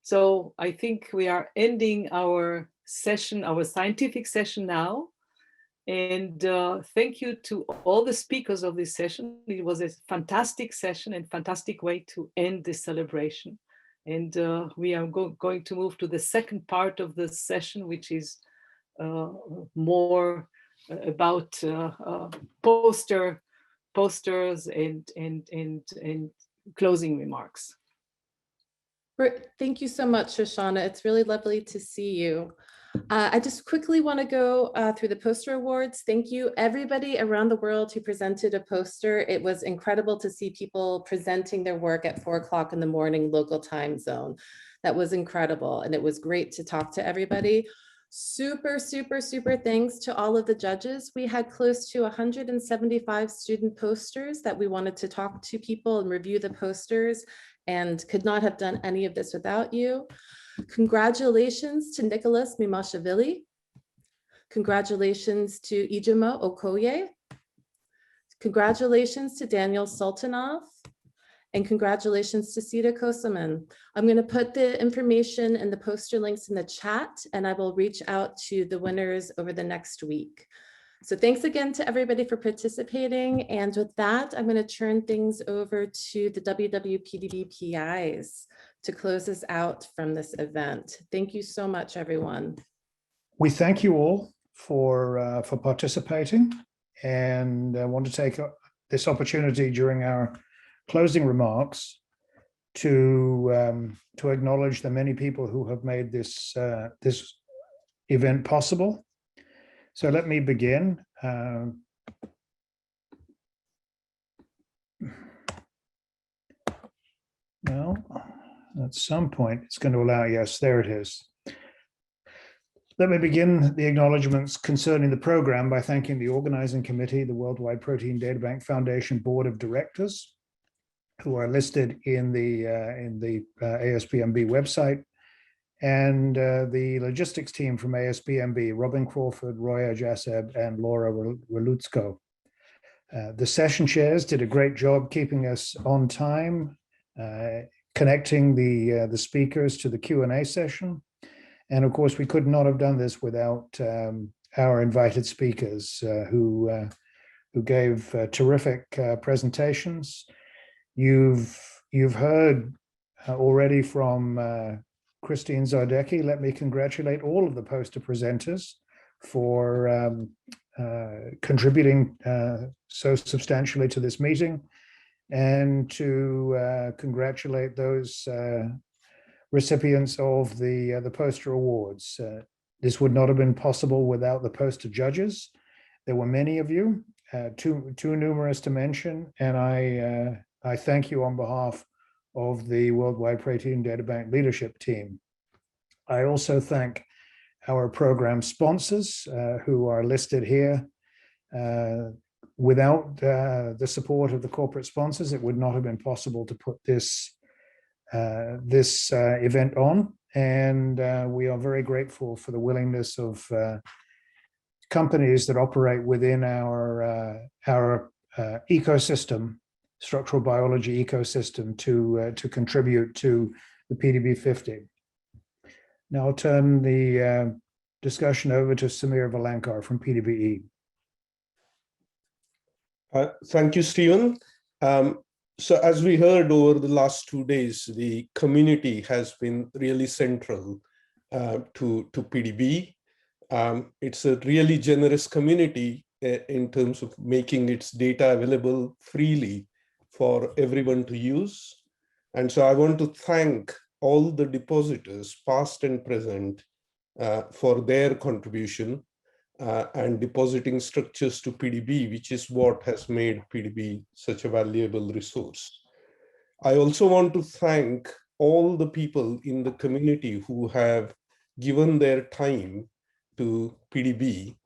So I think we are ending our session, our scientific session now. And thank you to all the speakers of this session. It was a fantastic session and fantastic way to end this celebration. And we are going to move to the second part of the session, which is more about posters and closing remarks. Thank you so much, Shoshana. It's really lovely to see you. I just quickly want to go through the poster awards. Thank you everybody around the world who presented a poster. It was incredible to see people presenting their work at 4 o'clock in the morning local time zone. That was incredible, and it was great to talk to everybody. Super, super, super thanks to all of the judges. We had close to 175 student posters that we wanted to talk to people and review the posters, and could not have done any of this without you. Congratulations to Nicholas Mimashvili. Congratulations to Ijumo Okoye. Congratulations to Daniel Sultanov. And congratulations to Sita Kosaman. I'm going to put the information and the poster links in the chat, and I will reach out to the winners over the next week. So thanks again to everybody for participating. And with that, I'm going to turn things over to the WWPDB PIs to close us out from this event. Thank you so much, everyone. We thank you all for participating, and I want to take this opportunity during our closing remarks to acknowledge the many people who have made this this event possible. So let me begin. Well, at some point it's going to allow, yes, there it is. Let me begin the acknowledgements concerning the program by thanking the organizing committee, the Worldwide Protein Databank Foundation Board of Directors, who are listed in the ASBMB website, and the logistics team from ASBMB, Robin Crawford, Roya Jaseb, and Laura Relutsko. The session chairs did a great job keeping us on time, connecting the speakers to the Q&A session. And of course, we could not have done this without our invited speakers who gave terrific presentations. You've heard already from Christine Zardecki. Let me congratulate all of the poster presenters for contributing so substantially to this meeting, and to congratulate those recipients of the poster awards. This would not have been possible without the poster judges. There were many of you, too numerous to mention, and I thank you on behalf of the Worldwide Protein Databank leadership team. I also thank our program sponsors who are listed here. Without the support of the corporate sponsors, it would not have been possible to put this event on, and we are very grateful for the willingness of companies that operate within our ecosystem, structural biology ecosystem, to contribute to the PDB 50. Now I'll turn the discussion over to Samir Velankar from PDBe. Thank you, Stephen. So as we heard over the last 2 days, the community has been really central to PDB. It's a really generous community in terms of making its data available freely for everyone to use. And so I want to thank all the depositors, past and present, for their contribution and depositing structures to PDB, which is what has made PDB such a valuable resource. I also want to thank all the people in the community who have given their time to PDB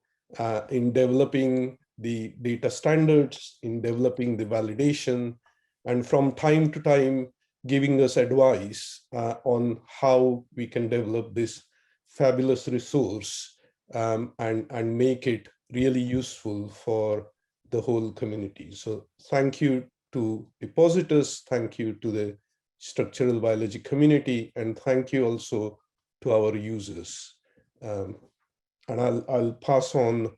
in developing the data standards, in developing the validation, and from time to time giving us advice on how we can develop this fabulous resource and make it really useful for the whole community. So thank you to depositors, thank you to the structural biology community, and thank you also to our users. And I'll pass on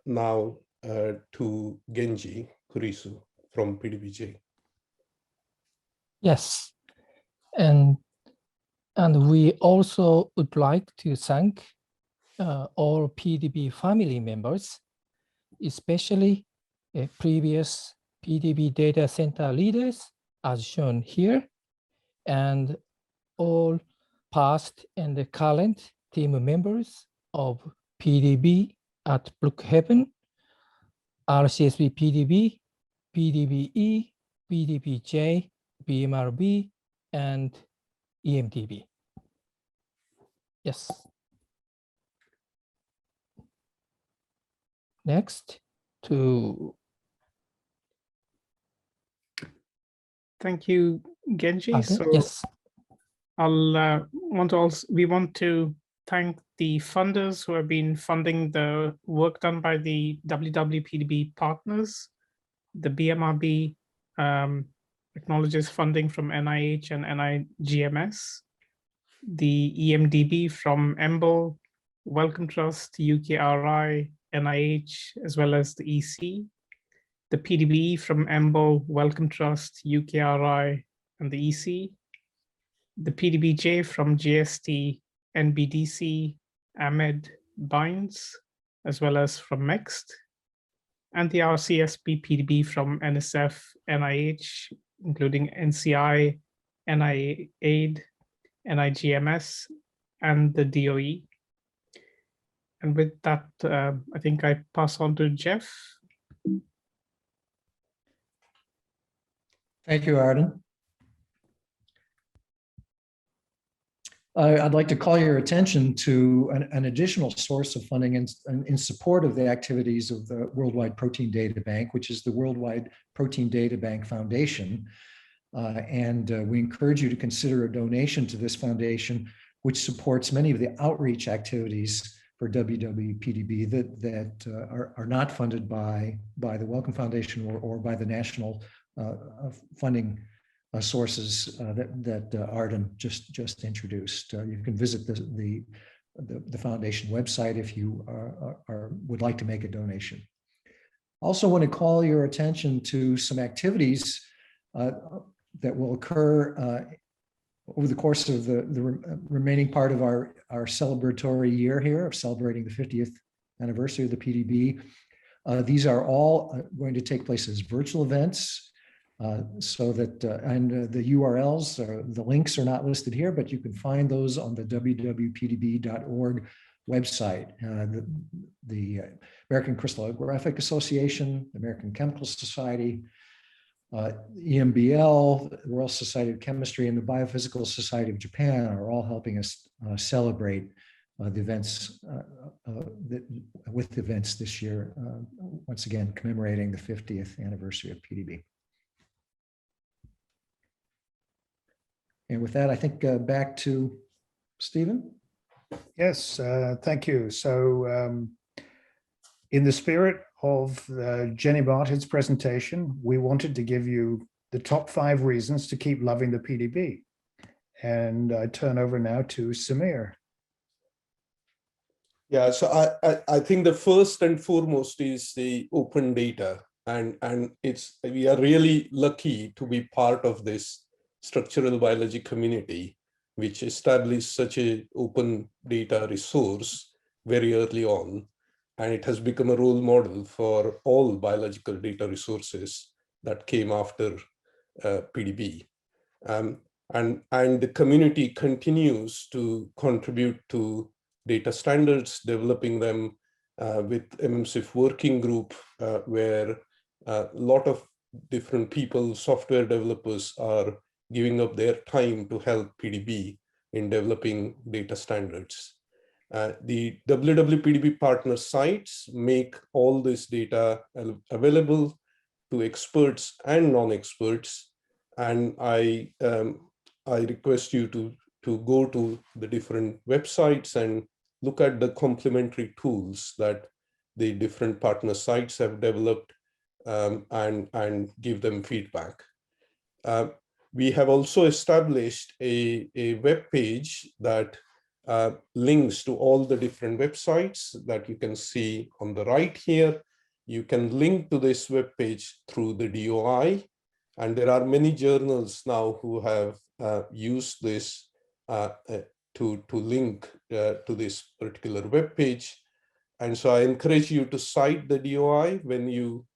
now to Genji Kurisu from PDBj. Yes, and we also would like to thank all PDB family members, especially previous PDB data center leaders, as shown here, and all past and current team members of PDB at Brookhaven, RCSB PDB, PDBe, PDBj, BMRB, and EMDB. Yes. Next to. Thank you, Genji. So yes. we want to thank the funders who have been funding the work done by the WWPDB partners. The BMRB acknowledges funding from NIH and NIGMS. The EMDB from EMBL, Wellcome Trust, UKRI, NIH, as well as the EC. The PDBe from EMBL, Wellcome Trust, UKRI, and the EC. The PDBj from GST, NBDC, AMED, BINDS, as well as from MEXT. And the RCSB PDB from NSF, NIH, including NCI, NIAID, NIGMS, and the DOE. And with that, I think I pass on to Jeff. Thank you, Arden. I'd like to call your attention to an additional source of funding in support of the activities of the Worldwide Protein Data Bank, which is the Worldwide Protein Data Bank Foundation. We encourage you to consider a donation to this foundation, which supports many of the outreach activities for WWPDB that are not funded by the Wellcome Foundation or by the national funding sources that Arden just introduced. You can visit the foundation website if you would like to make a donation. Also want to call your attention to some activities that will occur over the course of the remaining part of our celebratory year here of celebrating the 50th anniversary of the PDB. These are all going to take place as virtual events. So that and the URLs, the links are not listed here, but you can find those on the www.pdb.org website. The American Crystallographic Association, the American Chemical Society, EMBL, the Royal Society of Chemistry, and the Biophysical Society of Japan are all helping us celebrate the events with events this year, once again commemorating the 50th anniversary of PDB. And with that, I think back to Stephen. Yes, thank you. So in the spirit of Jenny Barted's presentation, we wanted to give you the top 5 reasons to keep loving the PDB. And I turn over now to Samir. Yeah, so I think the first and foremost is the open data. And we are really lucky to be part of this structural biology community, which established such an open data resource very early on. And it has become a role model for all biological data resources that came after PDB. And the community continues to contribute to data standards, developing them with MMSIF working group, where a lot of different people, software developers, are giving up their time to help PDB in developing data standards. The WWPDB partner sites make all this data available to experts and non-experts. And I request you to go to the different websites and look at the complementary tools that the different partner sites have developed and give them feedback. we have also established a web page that links to all the different websites that you can see on the right here. You can link to this web page through the DOI, and there are many journals now who have used this to link to this particular web page. And so I encourage you to cite the DOI when you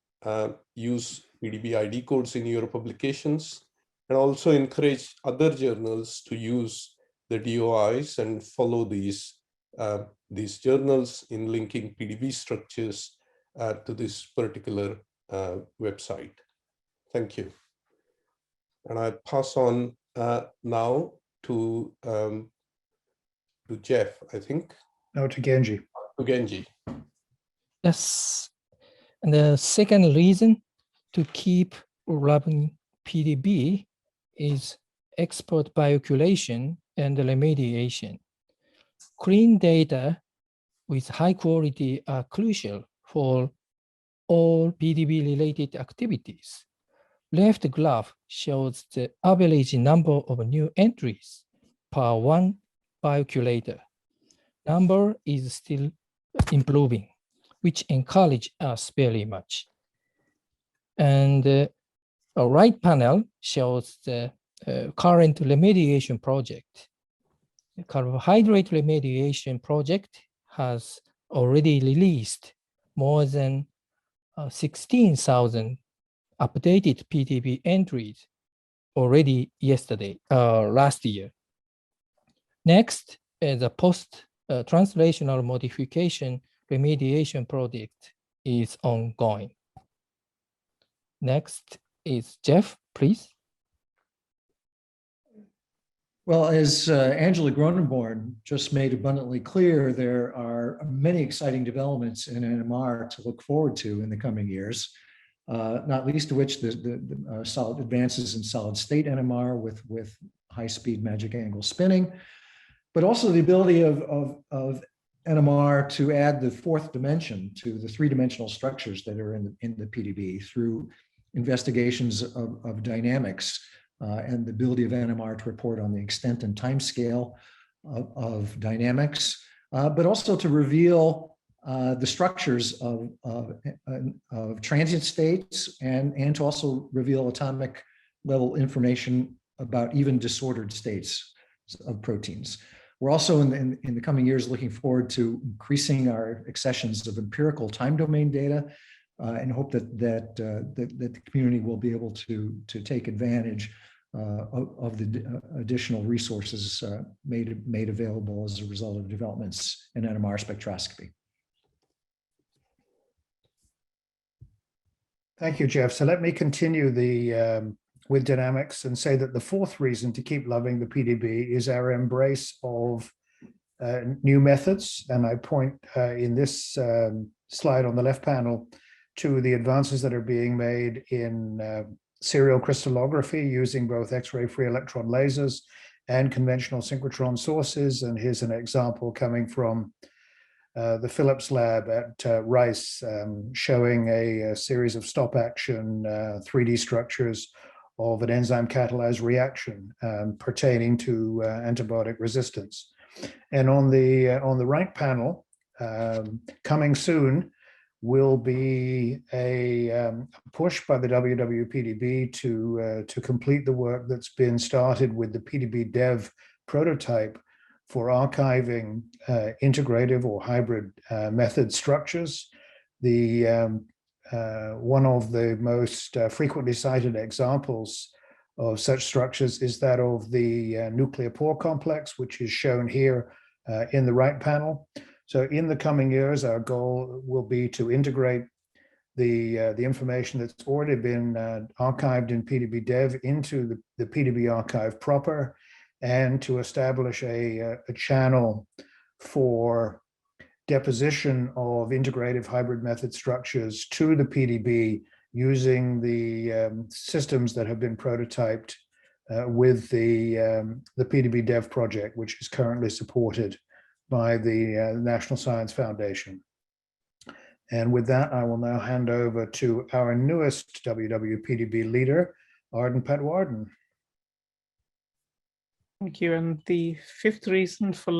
use PDB ID codes in your publications, and also encourage other journals to use the DOIs and follow these journals in linking PDB structures to this particular website. Thank you. And I pass on now to Jeff, I think. No, to Genji. To Genji. Yes. And the second reason to keep loving PDB is expert bioculation and remediation. Clean data with high quality are crucial for all PDB-related activities. Left graph shows the average number of new entries per one bioculator. Number is still improving, which encourages us very much. And the right panel shows the current remediation project. The carbohydrate remediation project has already released more than 16,000 updated PDB entries already last year. Next, the post-translational modification remediation project is ongoing. Next is Jeff, please. Well, as Angela Gronenborn just made abundantly clear, there are many exciting developments in NMR to look forward to in the coming years, not least of which the solid advances in solid state NMR with high-speed magic angle spinning, but also the ability of NMR to add the fourth dimension to the three-dimensional structures that are in the PDB through investigations of dynamics and the ability of NMR to report on the extent and time scale of dynamics, but also to reveal the structures of transient states and to also reveal atomic level information about even disordered states of proteins. We're also in the coming years looking forward to increasing our accessions of empirical time domain data and hope that the community will be able to take advantage of the additional resources made available as a result of developments in NMR spectroscopy. Thank you, Jeff. So let me continue with dynamics and say that the fourth reason to keep loving the PDB is our embrace of new methods. And I point in this slide on the left panel to the advances that are being made in serial crystallography using both X-ray free electron lasers and conventional synchrotron sources. And here's an example coming from the Phillips lab at Rice, showing a series of stop action 3D structures of an enzyme catalyzed reaction pertaining to antibiotic resistance. And on the right panel, coming soon, will be a push by the WWPDB to complete the work that's been started with the PDB dev prototype for archiving integrative or hybrid method structures. The one of the most frequently cited examples of such structures is that of the nuclear pore complex, which is shown here in the right panel. So in the coming years, our goal will be to integrate the information that's already been archived in PDB dev into the PDB archive proper, and to establish a channel for deposition of integrative hybrid method structures to the PDB using the systems that have been prototyped with the PDB dev project, which is currently supported by the National Science Foundation. And with that, I will now hand over to our newest WWPDB leader, Arden Patwardhan. Thank you. And the fifth reason for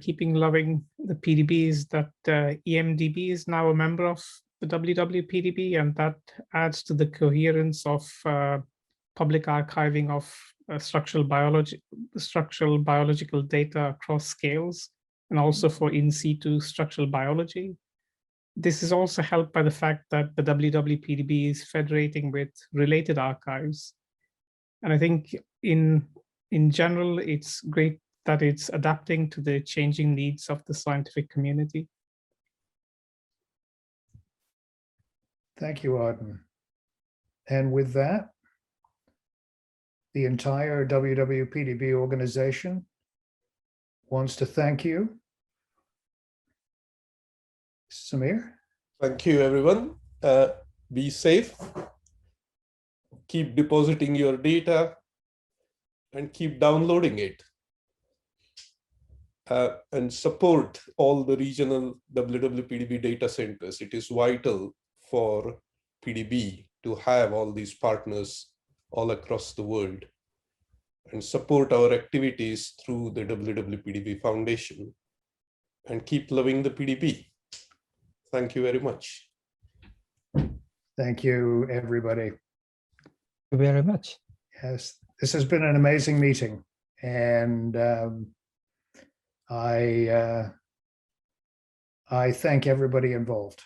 keeping loving the PDB is that EMDB is now a member of the WWPDB, and that adds to the coherence of public archiving of structural biological data across scales, and also for in situ structural biology. This is also helped by the fact that the WWPDB is federating with related archives. And I think in general, it's great that it's adapting to the changing needs of the scientific community. Thank you, Arden. And with that, the entire WWPDB organization wants to thank you. Samir? Thank you, everyone. Be safe. Keep depositing your data and keep downloading it. And support all the regional WWPDB data centers. It is vital for PDB to have all these partners all across the world, and support our activities through the WWPDB Foundation, and keep loving the PDB. Thank you very much. Thank you, everybody. Thank you very much. Yes, this has been an amazing meeting, and I thank everybody involved.